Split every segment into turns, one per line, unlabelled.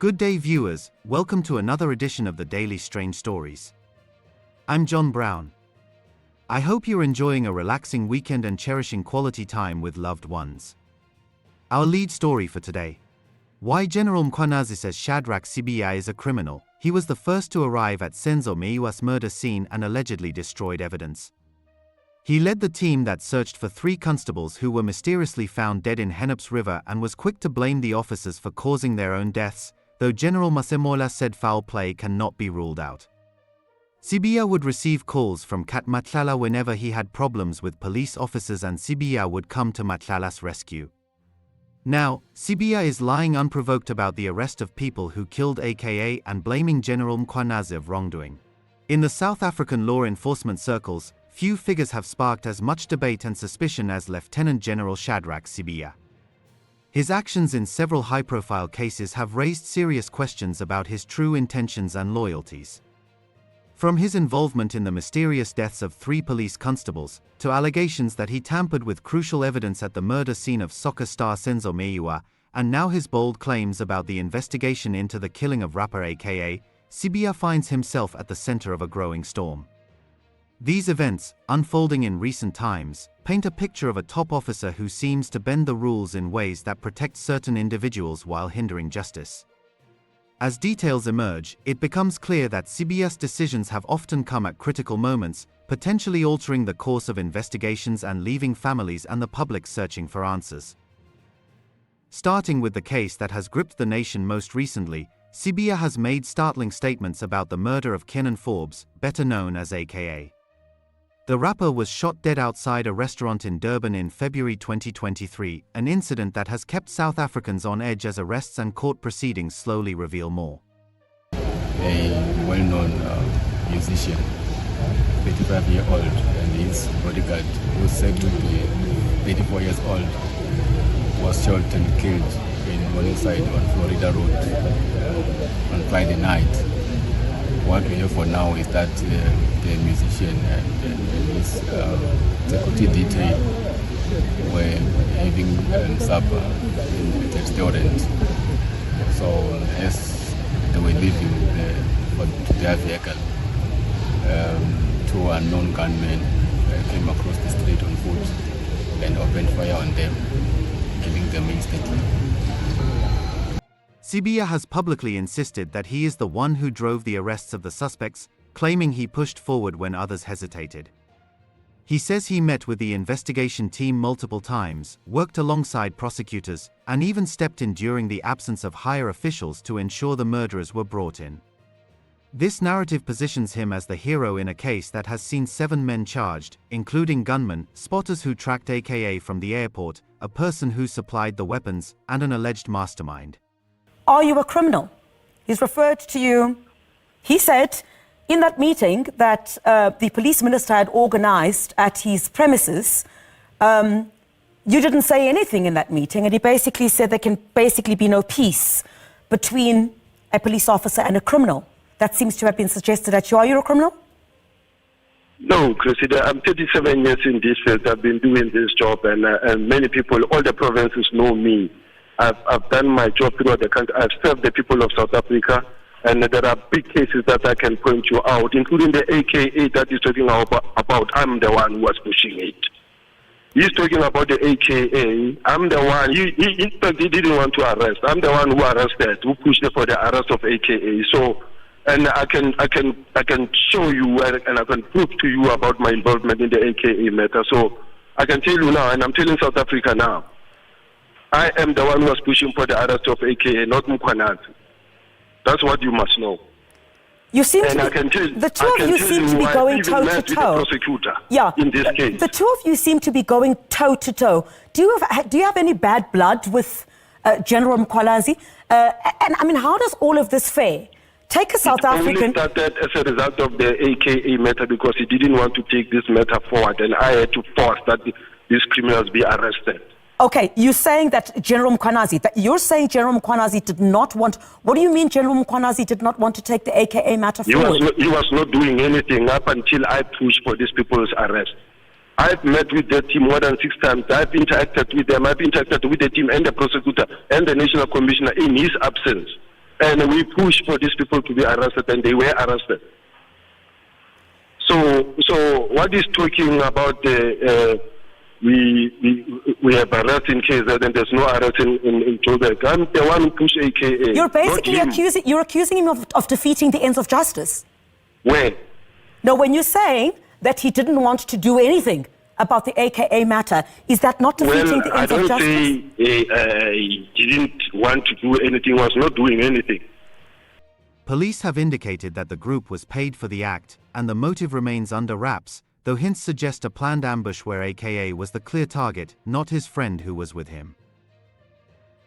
Good day viewers, welcome to another edition of the Daily Strange Stories. I'm John Brown. I hope you're enjoying a relaxing weekend and cherishing quality time with loved ones. Our lead story for today. Why General Mkhwanazi says Shadrack Sibiya is a criminal. He was the first to arrive at Senzo Meyiwa's murder scene and allegedly destroyed evidence. He led the team that searched for 3 constables who were mysteriously found dead in Hennops River and was quick to blame the officers for causing their own deaths, though General Masemola said foul play cannot be ruled out. Sibiya would receive calls from Cat Matlala whenever he had problems with police officers, and Sibiya would come to Matlala's rescue. Now, Sibiya is lying unprovoked about the arrest of people who killed AKA and blaming General Mkhwanazi of wrongdoing. In the South African law enforcement circles, few figures have sparked as much debate and suspicion as Lieutenant General Shadrack Sibiya. His actions in several high-profile cases have raised serious questions about his true intentions and loyalties. From his involvement in the mysterious deaths of 3 police constables, to allegations that he tampered with crucial evidence at the murder scene of soccer star Senzo Meyiwa, and now his bold claims about the investigation into the killing of rapper AKA, Sibiya finds himself at the center of a growing storm. These events, unfolding in recent times, paint a picture of a top officer who seems to bend the rules in ways that protect certain individuals while hindering justice. As details emerge, it becomes clear that Sibiya's decisions have often come at critical moments, potentially altering the course of investigations and leaving families and the public searching for answers. Starting with the case that has gripped the nation most recently, Sibiya has made startling statements about the murder of Kenan Forbes, better known as AKA. The rapper was shot dead outside a restaurant in Durban in February 2023, an incident that has kept South Africans on edge as arrests and court proceedings slowly reveal more.
A well-known musician, 35-year-old, and his bodyguard, who is said to be 34 years old, was shot and killed in Morningside on Florida Road on Friday night. What we have for now is that the musician and his security detail were having supper at a restaurant. So as they were leaving their vehicle, 2 unknown gunmen came across the street on foot and opened fire on them, killing them instantly.
Sibiya has publicly insisted that he is the one who drove the arrests of the suspects, claiming he pushed forward when others hesitated. He says he met with the investigation team multiple times, worked alongside prosecutors, and even stepped in during the absence of higher officials to ensure the murderers were brought in. This narrative positions him as the hero in a case that has seen 7 men charged, including gunmen, spotters who tracked AKA from the airport, a person who supplied the weapons, and an alleged mastermind.
Are you a criminal? He's referred to you. He said in that meeting that the police minister had organized at his premises. You didn't say anything in that meeting, and he basically said there can basically be no peace between a police officer and a criminal. That seems to have been suggested that you a criminal?
No, Cressida, I'm 37 years in this field. I've been doing this job, and many people, all the provinces know me. I've done my job throughout the country. I've served the people of South Africa, and there are big cases that I can point you out, including the AKA that he's talking about. I'm the one who was pushing it. He's talking about the AKA. I'm the one. In fact, he didn't want to arrest. I'm the one who arrested, who pushed for the arrest of AKA. So, and I can show you and I can prove to you about my involvement in the AKA matter. So I can tell you now, and I'm telling South Africa now, I am the one who was pushing for the arrest of AKA, not Mkhwanazi. That's what you must know.
You seem to be, the two of you seem to be going toe to toe. Yeah,
in this case,
the two of you seem to be going toe to toe. Do you have any bad blood with General Mkhwanazi? And I mean, how does all of this fare? Take a South African.
Only started as a result of the AKA matter because he didn't want to take this matter forward, and I had to force that these criminals be arrested.
Okay, you're saying that General Mkhwanazi, General Mkhwanazi did not want. What do you mean General Mkhwanazi did not want to take the AKA matter forward?
He was not doing anything up until I pushed for these people's arrest. I've met with the team more than 6 times. I've interacted with them. I've interacted with the team and the prosecutor and the National Commissioner in his absence. And we pushed for these people to be arrested, and they were arrested. So what is talking about we have arrest in KZ and there's no arrest in Joburg? I'm the one who pushed AKA.
You're basically accusing him of defeating the ends of justice.
Where?
No, when you're saying that he didn't want to do anything about the AKA matter, is that not defeating the ends of justice?
I don't say he didn't want to do anything, was not doing anything.
Police have indicated that the group was paid for the act, and the motive remains under wraps, though hints suggest a planned ambush where AKA was the clear target, not his friend who was with him.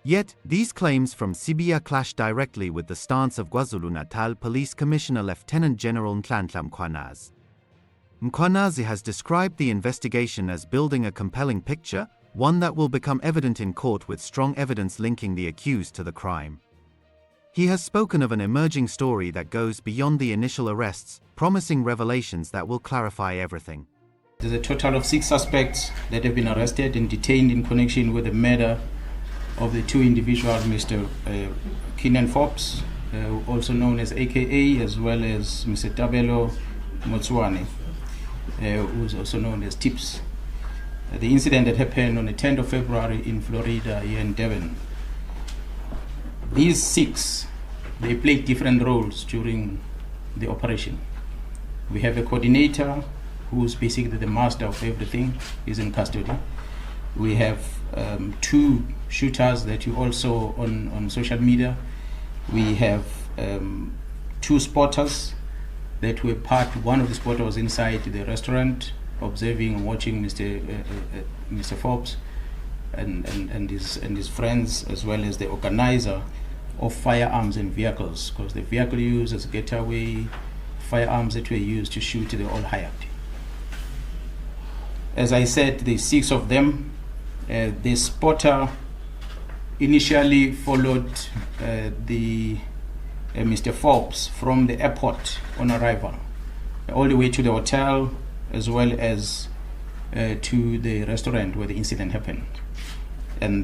Yet, these claims from Sibiya clash directly with the stance of KwaZulu-Natal Police Commissioner Lieutenant General Nhlanhla Mkhwanazi. Mkhwanazi has described the investigation as building a compelling picture, one that will become evident in court with strong evidence linking the accused to the crime. He has spoken of an emerging story that goes beyond the initial arrests, promising revelations that will clarify everything.
There's a total of 6 suspects that have been arrested and detained in connection with the murder of the 2 individuals, Mr. Kenan Forbes, also known as AKA, as well as Mr. Tabelo Motswane, who's also known as TIPS. The incident that happened on the 10th of February in Florida, here in Devon. These 6, they played different roles during the operation. We have a coordinator who's basically the master of everything, is in custody. We have 2 shooters that you also on social media. We have 2 spotters that were one of the spotters was inside the restaurant observing and watching Mr. Forbes and his friends, as well as the organizer of firearms and vehicles, because the vehicle used as a getaway, firearms that were used to shoot, they all hired. As I said, the 6 of them, the spotter initially followed Mr. Forbes from the airport on arrival, all the way to the hotel, as well as to the restaurant where the incident happened. And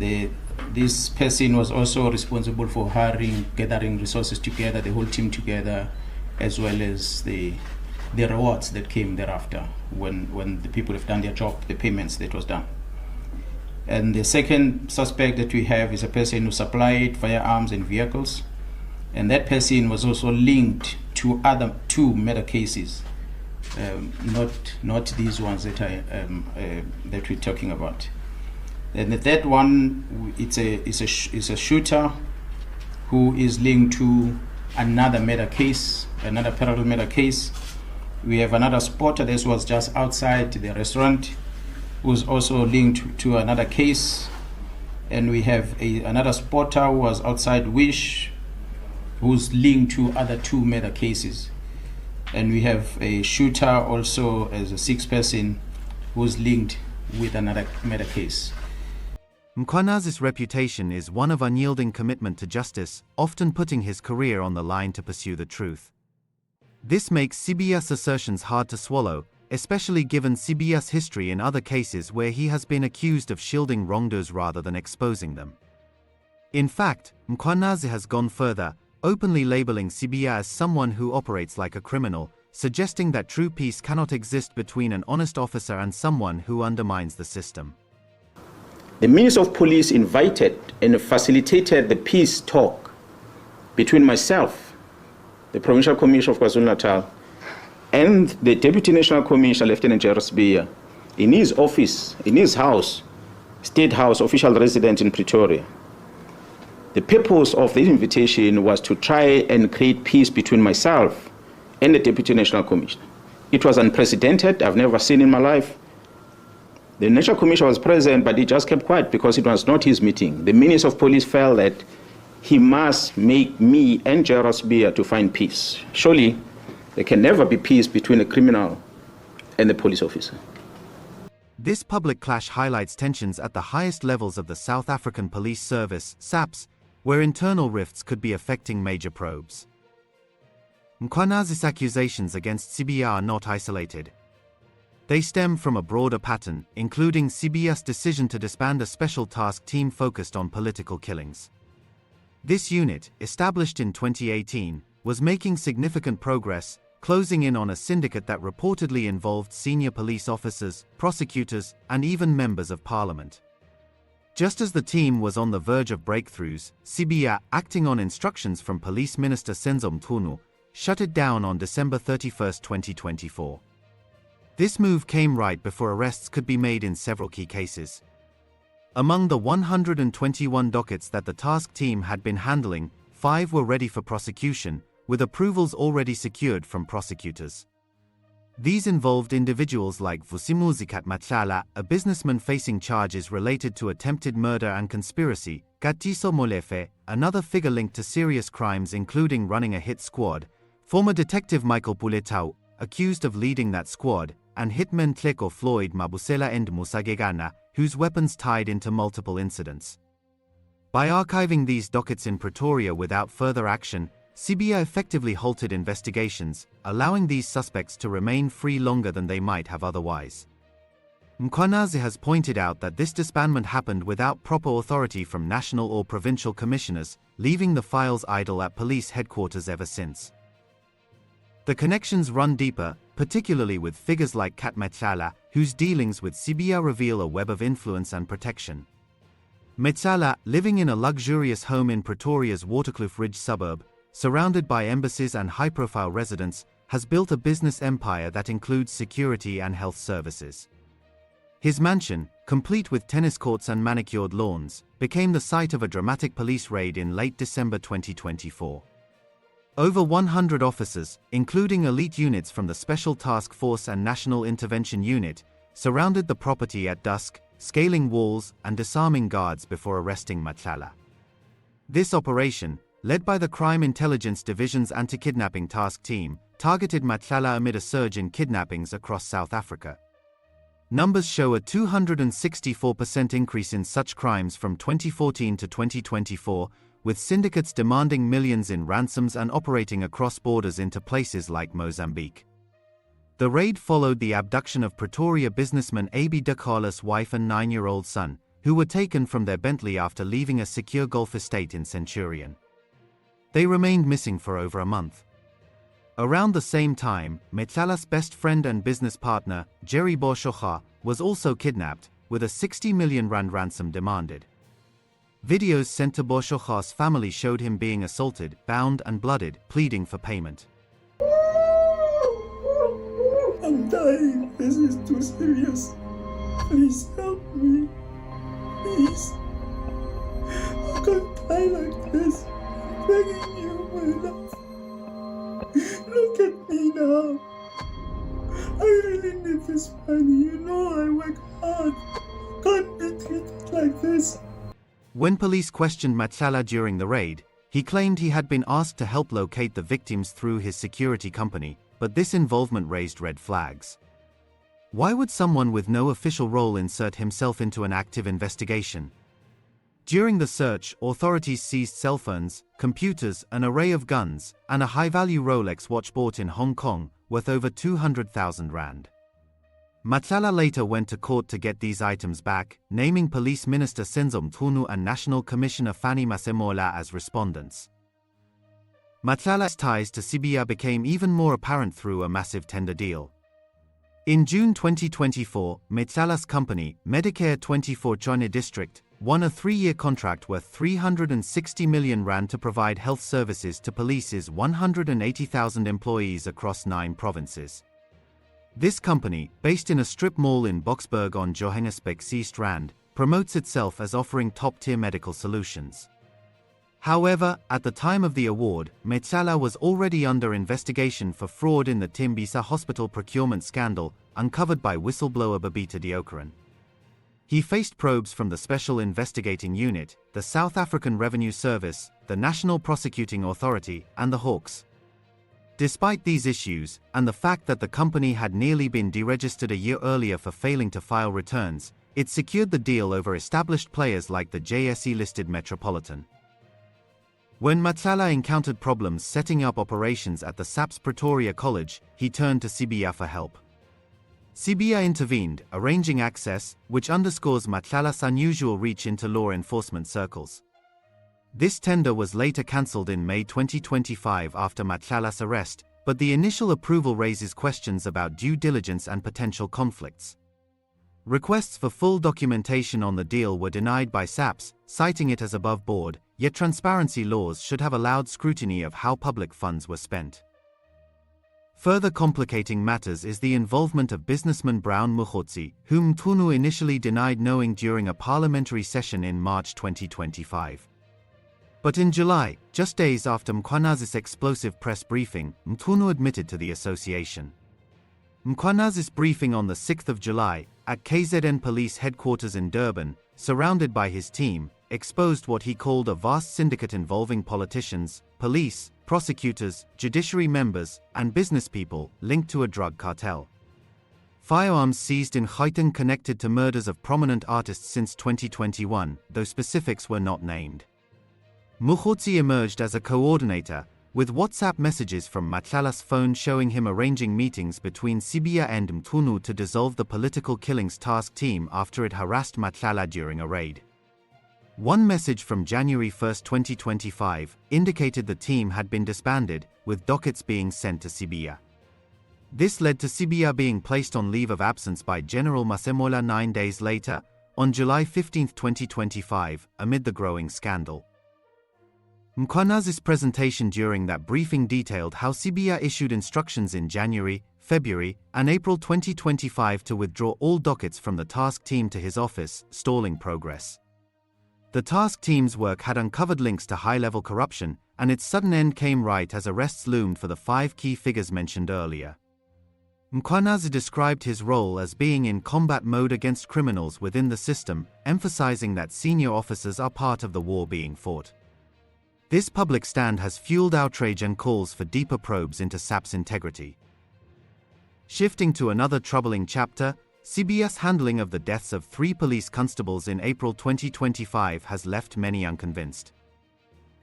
this person was also responsible for gathering resources together, the whole team together, as well as the rewards that came thereafter when the people have done their job, the payments that was done. And the second suspect that we have is a person who supplied firearms and vehicles, and that person was also linked to other 2 murder cases, not these ones that that we're talking about. And the third one, it's a shooter who is linked to another murder case, another parallel murder case. We have another spotter that was just outside the restaurant, who's also linked to another case. And we have another spotter who was outside Wish, who's linked to other 2 murder cases. And we have a shooter also as a 6th person who's linked with another murder case.
Mkhwanazi's reputation is one of unyielding commitment to justice, often putting his career on the line to pursue the truth. This makes Sibiya's assertions hard to swallow, especially given Sibiya's history in other cases where he has been accused of shielding wrongdoers rather than exposing them. In fact, Mkhwanazi has gone further, openly labeling Sibiya as someone who operates like a criminal, suggesting that true peace cannot exist between an honest officer and someone who undermines the system.
The Minister of Police invited and facilitated the peace talk between myself, the Provincial Commissioner of KwaZulu-Natal, and the Deputy National Commissioner, Lieutenant General Sibiya, in his office, in his house, State House, official residence in Pretoria. The purpose of this invitation was to try and create peace between myself and the Deputy National Commissioner. It was unprecedented, I've never seen in my life. The National Commissioner was present, but he just kept quiet because it was not his meeting. The Minister of Police felt that he must make me and General Sibiya to find peace. Surely, there can never be peace between a criminal and a police officer.
This public clash highlights tensions at the highest levels of the South African Police Service, SAPS, where internal rifts could be affecting major probes. Mkhwanazi's accusations against Sibiya are not isolated. They stem from a broader pattern, including Sibiya's decision to disband a special task team focused on political killings. This unit, established in 2018, was making significant progress, closing in on a syndicate that reportedly involved senior police officers, prosecutors, and even members of parliament. Just as the team was on the verge of breakthroughs, Sibiya, acting on instructions from Police Minister Senzo Meyiwa, shut it down on December 31, 2024. This move came right before arrests could be made in several key cases. Among the 121 dockets that the task team had been handling, 5 were ready for prosecution, with approvals already secured from prosecutors. These involved individuals like Cat Matlala, a businessman facing charges related to attempted murder and conspiracy, Katiso Molefe, another figure linked to serious crimes including running a hit squad, former detective Michael Puletau, accused of leading that squad, and hitmen Tleko Floyd Mabusela and Musagegana, whose weapons tied into multiple incidents. By archiving these dockets in Pretoria without further action, Sibiya effectively halted investigations, allowing these suspects to remain free longer than they might have otherwise. Mkhwanazi has pointed out that this disbandment happened without proper authority from national or provincial commissioners, leaving the files idle at police headquarters ever since. The connections run deeper, particularly with figures like Cat Matlala, whose dealings with Sibiya reveal a web of influence and protection. Matlala, living in a luxurious home in Pretoria's Waterkloof Ridge suburb, surrounded by embassies and high-profile residents, has built a business empire that includes security and health services. His mansion, complete with tennis courts and manicured lawns, became the site of a dramatic police raid in late December 2024. Over 100 officers, including elite units from the Special Task Force and National Intervention Unit, surrounded the property at dusk, scaling walls and disarming guards before arresting Matlala. This operation, led by the Crime Intelligence Division's Anti-Kidnapping Task Team, targeted Matlala amid a surge in kidnappings across South Africa. Numbers show a 264% increase in such crimes from 2014 to 2024, with syndicates demanding millions in ransoms and operating across borders into places like Mozambique. The raid followed the abduction of Pretoria businessman Abi Dakala's wife and 9-year-old son, who were taken from their Bentley after leaving a secure golf estate in Centurion. They remained missing for over a month. Around the same time, Matlala's best friend and business partner, Jerry Boshocha, was also kidnapped, with a 60 million rand ransom demanded. Videos sent to Boshocha's family showed him being assaulted, bound and blooded, pleading for payment.
I'm dying. This is too serious. Please help me. Please. I can't die like this. I'm begging you, my love. Look at me now. I really need this money. You know I work hard. Can't be treated like this.
When police questioned Matlala during the raid, he claimed he had been asked to help locate the victims through his security company, but this involvement raised red flags. Why would someone with no official role insert himself into an active investigation? During the search, authorities seized cell phones, computers, an array of guns, and a high-value Rolex watch bought in Hong Kong, worth over 200,000 rand. Matlala later went to court to get these items back, naming Police Minister Senzo Meyiwa and National Commissioner Nhlanhla Masemola as respondents. Matlala's ties to Sibiya became even more apparent through a massive tender deal. In June 2024, Matlala's company, Medicare 24 Chone District, won a 3-year contract worth 360 million rand to provide health services to police's 180,000 employees across 9 provinces. This company, based in a strip mall in Boksburg on Johannesburg Strand, promotes itself as offering top-tier medical solutions. However, at the time of the award, Matlala was already under investigation for fraud in the Tembisa hospital procurement scandal, uncovered by whistleblower Babita Deokaran. He faced probes from the Special Investigating Unit, the South African Revenue Service, the National Prosecuting Authority, and the Hawks. Despite these issues, and the fact that the company had nearly been deregistered a year earlier for failing to file returns, it secured the deal over established players like the JSE-listed Metropolitan. When Matlala encountered problems setting up operations at the SAPS Pretoria College, he turned to Sibiya for help. Sibiya intervened, arranging access, which underscores Matlala's unusual reach into law enforcement circles. This tender was later cancelled in May 2025 after Matlala's arrest, but the initial approval raises questions about due diligence and potential conflicts. Requests for full documentation on the deal were denied by SAPS, citing it as above board, yet transparency laws should have allowed scrutiny of how public funds were spent. Further complicating matters is the involvement of businessman Brown Mkhwanazi, whom Mkhwanazi initially denied knowing during a parliamentary session in March 2025. But in July, just days after Mkhwanazi's explosive press briefing, Mkhwanazi admitted to the association. Mkhwanazi's briefing on the 6th of July, at KZN Police Headquarters in Durban, surrounded by his team, exposed what he called a vast syndicate involving politicians, police, prosecutors, judiciary members, and business people linked to a drug cartel. Firearms seized in Gauteng connected to murders of prominent artists since 2021, though specifics were not named. Mkhwanazi emerged as a coordinator, with WhatsApp messages from Matlala's phone showing him arranging meetings between Sibiya and Mkhwanazi to dissolve the political killings task team after it harassed Matlala during a raid. One message from January 1, 2025, indicated the team had been disbanded, with dockets being sent to Sibiya. This led to Sibiya being placed on leave of absence by General Masemola 9 days later, on July 15, 2025, amid the growing scandal. Mkhwanazi's presentation during that briefing detailed how Sibiya issued instructions in January, February, and April 2025 to withdraw all dockets from the task team to his office, stalling progress. The task team's work had uncovered links to high-level corruption, and its sudden end came right as arrests loomed for the 5 key figures mentioned earlier. Mkhwanazi described his role as being in combat mode against criminals within the system, emphasizing that senior officers are part of the war being fought. This public stand has fueled outrage and calls for deeper probes into SAPS integrity. Shifting to another troubling chapter, Sibiya's handling of the deaths of 3 police constables in April 2025 has left many unconvinced.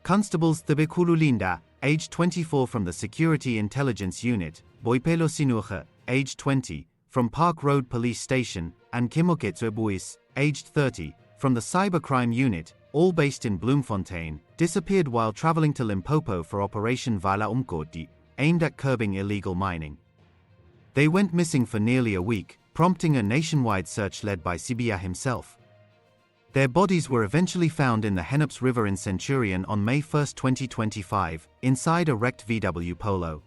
Constables Thibekulu Linda, aged 24 from the Security Intelligence Unit, Boipelo Sinuche, aged 20, from Park Road Police Station, and Kimoketswe Buis, aged 30, from the Cybercrime Unit, all based in Bloemfontein, disappeared while traveling to Limpopo for Operation Vala Umkoti, aimed at curbing illegal mining. They went missing for nearly a week, prompting a nationwide search led by Sibiya himself. Their bodies were eventually found in the Hennops River in Centurion on May 1, 2025, inside a wrecked VW Polo.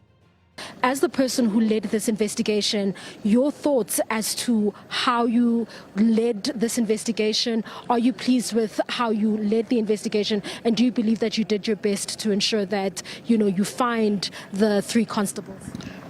As the person who led this investigation, your thoughts as to how you led this investigation? Are you pleased with how you led the investigation, and do you believe that you did your best to ensure that you find the 3 constables?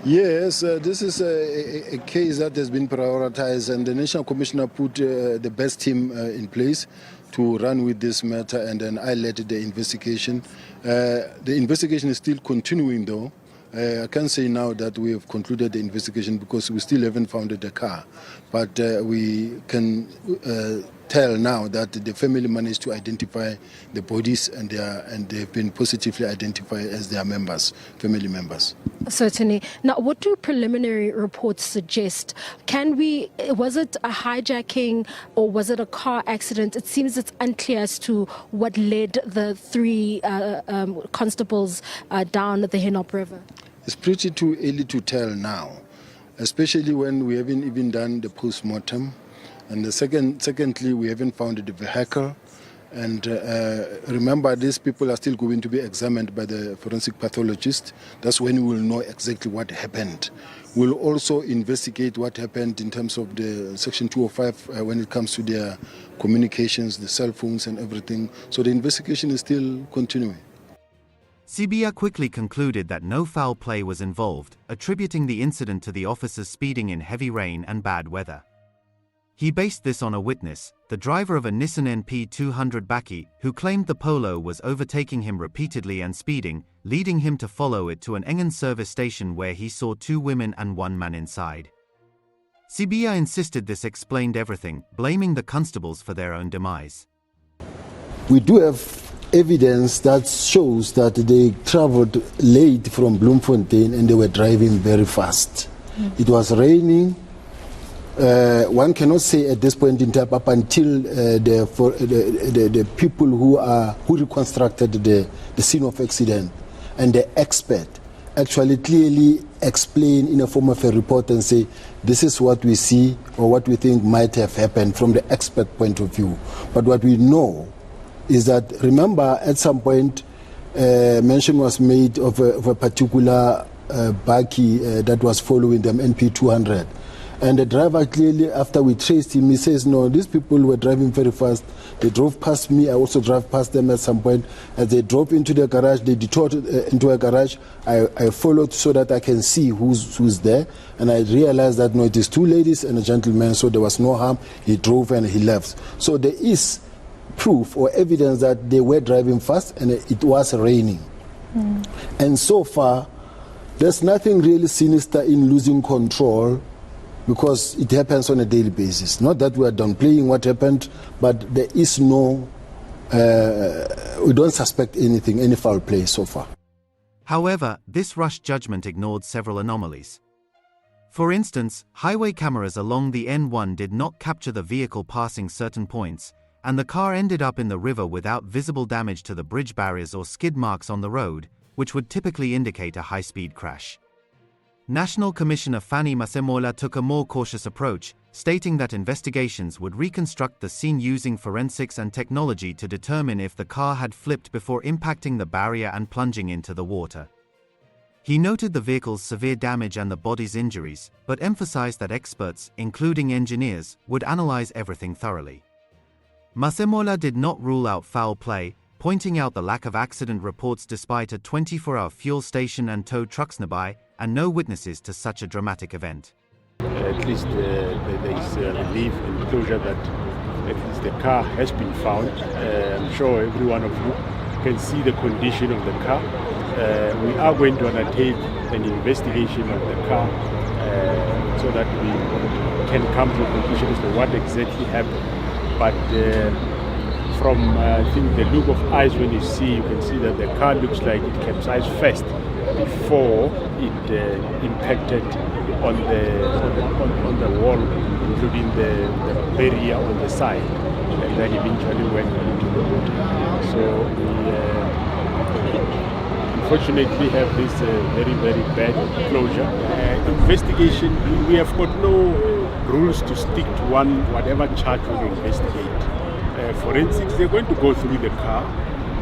Yes, this is a case that has been prioritized, and the National Commissioner put the best team in place to run with this matter, and then I led the investigation. The investigation is still continuing though. I can't say now that we have concluded the investigation because we still haven't found the car, but we can tell now that the family managed to identify the bodies, and they've been positively identified as their members, family members.
Certainly. Now, what do preliminary reports suggest? Was it a hijacking or was it a car accident? It seems it's unclear as to what led the 3 constables down the Hennops River.
It's pretty too early to tell now, especially when we haven't even done the post-mortem. And secondly, we haven't found the vehicle. And remember, these people are still going to be examined by the forensic pathologist. That's when we will know exactly what happened. We'll also investigate what happened in terms of the Section 205 when it comes to their communications, the cell phones and everything. So the investigation is still continuing.
Sibiya quickly concluded that no foul play was involved, attributing the incident to the officers speeding in heavy rain and bad weather. He based this on a witness, the driver of a Nissan NP200 Baki, who claimed the Polo was overtaking him repeatedly and speeding, leading him to follow it to an Engen service station where he saw 2 women and 1 man inside. Sibiya insisted this explained everything, blaming the constables for their own demise.
We do have evidence that shows that they traveled late from Bloemfontein and they were driving very fast. It was raining.
one cannot say at this point in time up until the people who reconstructed the scene of accident and the expert actually clearly explain in a form of a report and say this is what we see or what we think might have happened from the expert point of view. But what we know is that, remember, at some point mention was made of a particular bakkie that was following them, NP200. And the driver clearly, after we traced him, he says, no, these people were driving very fast. They drove past me. I also drove past them at some point. As they drove into the garage, they detoured into a garage. I followed so that I can see who's there. And I realized that, no, it is two ladies and a gentleman, so there was no harm. He drove and he left. So there is proof or evidence that they were driving fast and it was raining. And so far, there's nothing really sinister in losing control, because it happens on a daily basis. Not that we are downplaying what happened, but there is no, we don't suspect anything, any foul play so far.
However, this rushed judgment ignored several anomalies. For instance, highway cameras along the N1 did not capture the vehicle passing certain points, and the car ended up in the river without visible damage to the bridge barriers or skid marks on the road, which would typically indicate a high-speed crash. National Commissioner Nhlanhla Masemola took a more cautious approach, stating that investigations would reconstruct the scene using forensics and technology to determine if the car had flipped before impacting the barrier and plunging into the water. He noted the vehicle's severe damage and the body's injuries, but emphasized that experts, including engineers, would analyze everything thoroughly. Masemola did not rule out foul play, pointing out the lack of accident reports despite a 24-hour fuel station and tow trucks nearby, and no witnesses to such a dramatic event.
At least there is relief and closure that at least the car has been found. I'm sure every one of you can see the condition of the car. We are going to undertake an investigation of the car so that we can come to a conclusion as to what exactly happened. But from I think the look of eyes when you can see that the car looks like it capsized first before it impacted on the wall, including the barrier on the side, and then eventually went into the water. So we unfortunately have this very, very bad closure. Investigation, we have got no rules to stick to whatever charge we investigate. Forensics, they're going to go through the car,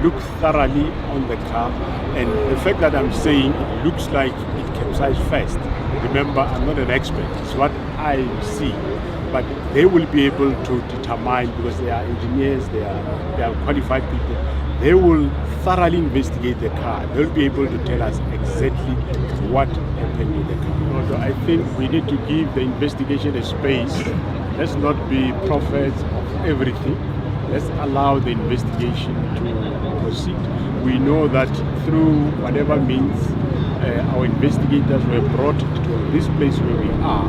look thoroughly on the car, and the fact that I'm saying it looks like it capsized first. Remember, I'm not an expert, it's what I see, but they will be able to determine, because they are engineers, they are qualified people, they will thoroughly investigate the car. They'll be able to tell us exactly what happened with the car. So I think we need to give the investigation a space. Let's not be prophets of everything. Let's allow the investigation to proceed. We know that through whatever means our investigators were brought to this place where we are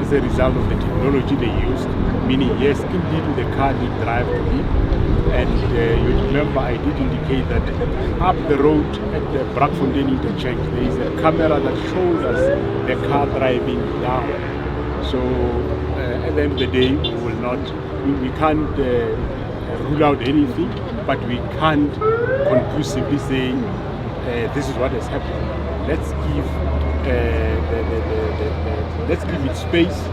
as a result of the technology they used, meaning yes, indeed the car did drive to him. And you remember I did indicate that up the road at the Brakfontein interchange there is a camera that shows us the car driving down. So at the end of the day we can't rule out anything, but we can't conclusively say this is what has happened. Let's give it space.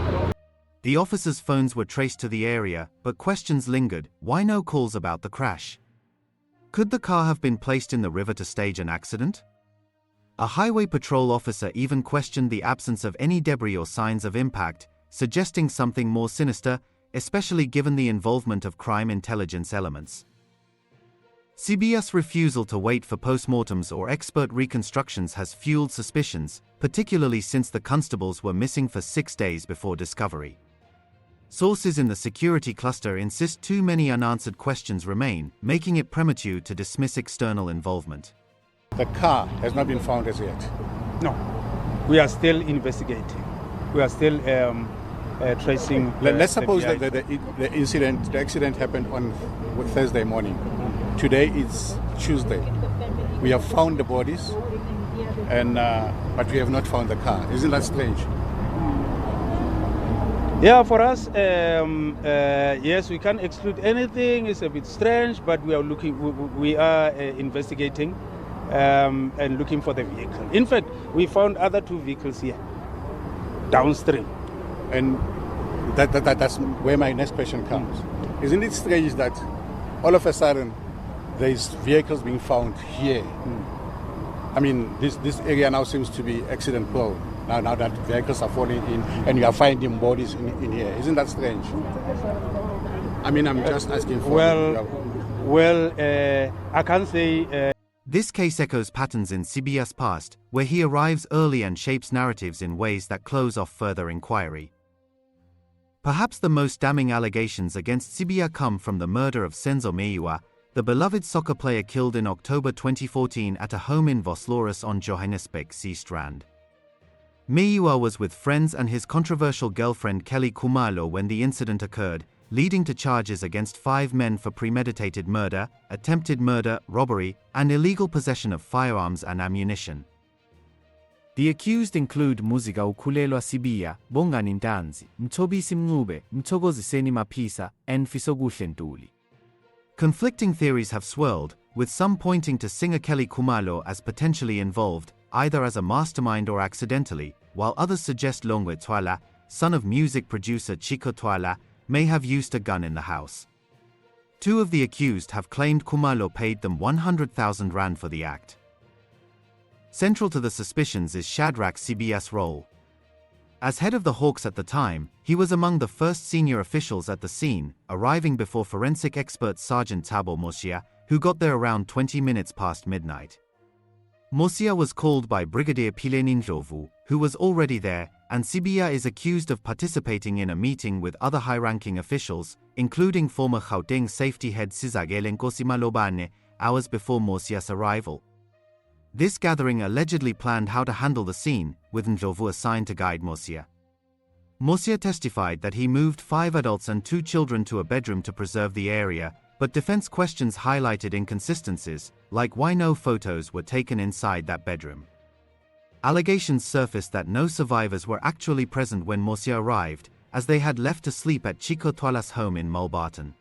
The officers' phones were traced to the area, but questions lingered. Why no calls about the crash? Could the car have been placed in the river to stage an accident? A highway patrol officer even questioned the absence of any debris or signs of impact, suggesting something more sinister, especially given the involvement of crime intelligence elements. Sibiya's refusal to wait for postmortems or expert reconstructions has fueled suspicions, particularly since the constables were missing for 6 days before discovery. Sources in the security cluster insist too many unanswered questions remain, making it premature to dismiss external involvement.
The car has not been found as yet.
No, we are still investigating. We are still tracing.
Let's suppose that the accident happened on Thursday morning. Today is Tuesday. We have found the bodies, but we have not found the car. Isn't that strange?
Yeah, for us, yes, we can't exclude anything. It's a bit strange, but we are investigating and looking for the vehicle. In fact, we found other 2 vehicles here, downstream.
And that's where my next question comes. Isn't it strange that all of a sudden there's vehicles being found here? I mean, this area now seems to be accident prone. Now that vehicles are falling in and you are finding bodies in here. Isn't that strange? I mean, I'm just asking for...
I can't say...
This case echoes patterns in Sibiya's past, where he arrives early and shapes narratives in ways that close off further inquiry. Perhaps the most damning allegations against Sibiya come from the murder of Senzo Meyiwa, the beloved soccer player killed in October 2014 at a home in Vosloorus on Johannesburg Sea Strand. Meyiwa was with friends and his controversial girlfriend Kelly Khumalo when the incident occurred, leading to charges against 5 men for premeditated murder, attempted murder, robbery, and illegal possession of firearms and ammunition. The accused include Muzika Ukhulelwa Sibiya, Bongani Ntanzi, Mthobisi Mncube, Mthokoziseni Maphisa, and Fisokuhle Ntuli. Conflicting theories have swirled, with some pointing to singer Kelly Khumalo as potentially involved, either as a mastermind or accidentally, while others suggest Longwe Twala, son of music producer Chico Twala, may have used a gun in the house. 2 of the accused have claimed Khumalo paid them 100,000 rand for the act. Central to the suspicions is Shadrack Sibiya's role. As head of the Hawks at the time, he was among the first senior officials at the scene, arriving before forensic expert Sergeant Thabo Mosia, who got there around 20 minutes past midnight. Mosia was called by Brigadier Phileni Ndlovu, who was already there, and Sibiya is accused of participating in a meeting with other high-ranking officials, including former Gauteng safety head Sizakele Nkosi Malobane, hours before Mosia's arrival. This gathering allegedly planned how to handle the scene, with Ndlovu assigned to guide Mosia. Mosia testified that he moved 5 adults and 2 children to a bedroom to preserve the area, but defense questions highlighted inconsistencies, like why no photos were taken inside that bedroom. Allegations surfaced that no survivors were actually present when Mosia arrived, as they had left to sleep at Chico Twala's home in Mulbarton.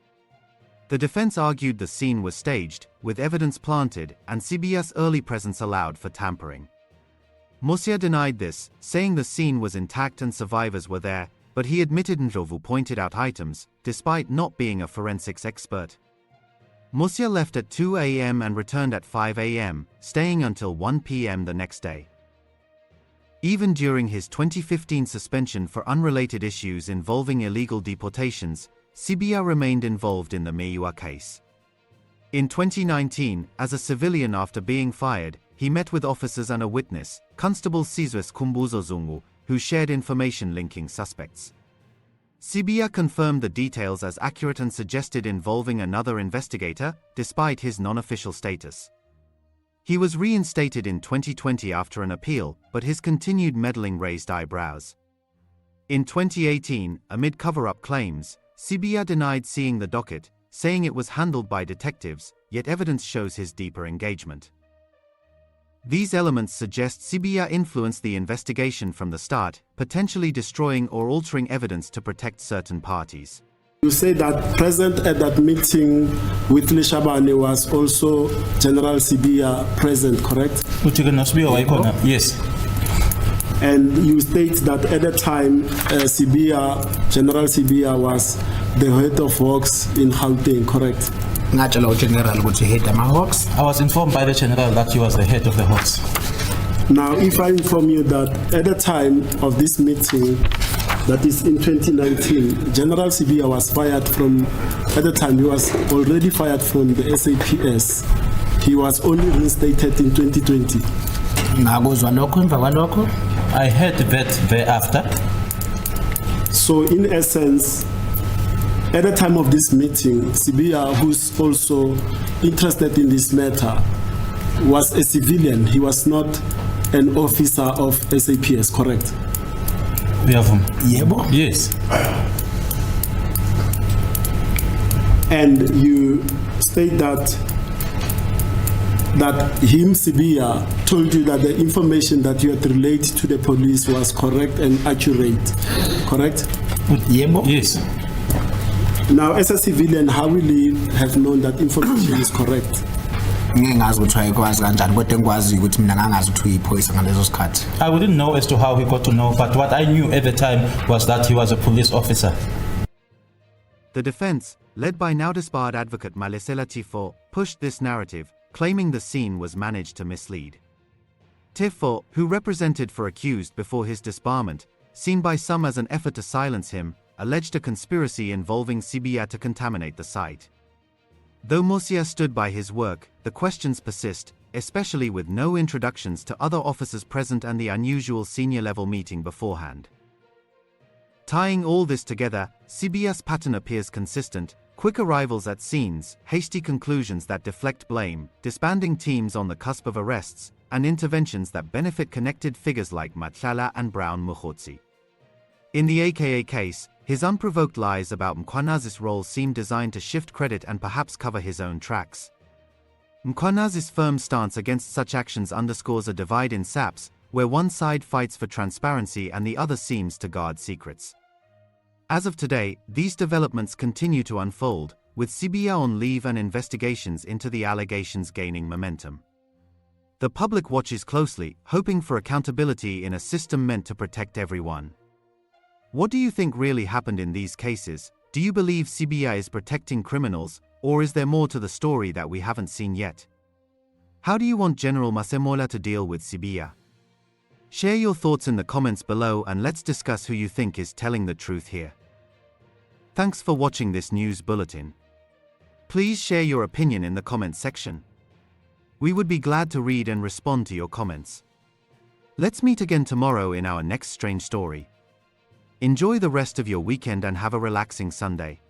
The defense argued the scene was staged, with evidence planted, and Sibiya's early presence allowed for tampering. Mosia denied this, saying the scene was intact and survivors were there, but he admitted Ndlovu pointed out items, despite not being a forensics expert. Mosia left at 2 a.m. and returned at 5 a.m., staying until 1 p.m. the next day. Even during his 2015 suspension for unrelated issues involving illegal deportations, Sibiya remained involved in the Meyiwa case. In 2019, as a civilian after being fired, he met with officers and a witness, Constable Sizwe Kumbuzo Zungu, who shared information linking suspects. Sibiya confirmed the details as accurate and suggested involving another investigator, despite his non-official status. He was reinstated in 2020 after an appeal, but his continued meddling raised eyebrows. In 2018, amid cover-up claims, Sibiya denied seeing the docket, saying it was handled by detectives, yet evidence shows his deeper engagement. These elements suggest Sibiya influenced the investigation from the start, potentially destroying or altering evidence to protect certain parties.
You say that present at that meeting with Lishabane was also General Sibiya present, correct?
Yes.
And you state that at the time, General Sibiya was the head of Hawks in Gauteng, correct?
I was informed by the general that he was the head of the Hawks.
Now, if I inform you that at the time of this meeting, that is in 2019, General Sibiya was fired from, at the time he was already fired from the SAPS. He was only reinstated in 2020.
I heard that thereafter.
So in essence, at the time of this meeting, Sibiya, who's also interested in this matter, was a civilian. He was not an officer of SAPS, correct?
Yes.
And you state that that Sibiya told you that the information that you had relayed to the police was correct and accurate, correct?
Yes.
Now, as a civilian, how will you have known that information is correct?
I wouldn't know as to how he got to know, but what I knew at the time was that he was a police officer.
The defense, led by now disbarred advocate Malesela Tifo, pushed this narrative, claiming the scene was managed to mislead. Tifo, who represented for accused before his disbarment, seen by some as an effort to silence him, alleged a conspiracy involving Sibiya to contaminate the site. Though Mosia stood by his work, the questions persist, especially with no introductions to other officers present and the unusual senior-level meeting beforehand. Tying all this together, Sibiya's pattern appears consistent: quick arrivals at scenes, hasty conclusions that deflect blame, disbanding teams on the cusp of arrests, and interventions that benefit connected figures like Matlala and Brown Mkhwanazi. In the AKA case, his unprovoked lies about Mkhwanazi's role seem designed to shift credit and perhaps cover his own tracks. Mkhwanazi's firm stance against such actions underscores a divide in SAPS, where one side fights for transparency and the other seems to guard secrets. As of today, these developments continue to unfold, with Sibiya on leave and investigations into the allegations gaining momentum. The public watches closely, hoping for accountability in a system meant to protect everyone. What do you think really happened in these cases? Do you believe Sibiya is protecting criminals, or is there more to the story that we haven't seen yet? How do you want General Masemola to deal with Sibiya? Share your thoughts in the comments below and let's discuss who you think is telling the truth here. Thanks for watching this news bulletin. Please share your opinion in the comments section. We would be glad to read and respond to your comments. Let's meet again tomorrow in our next strange story. Enjoy the rest of your weekend and have a relaxing Sunday.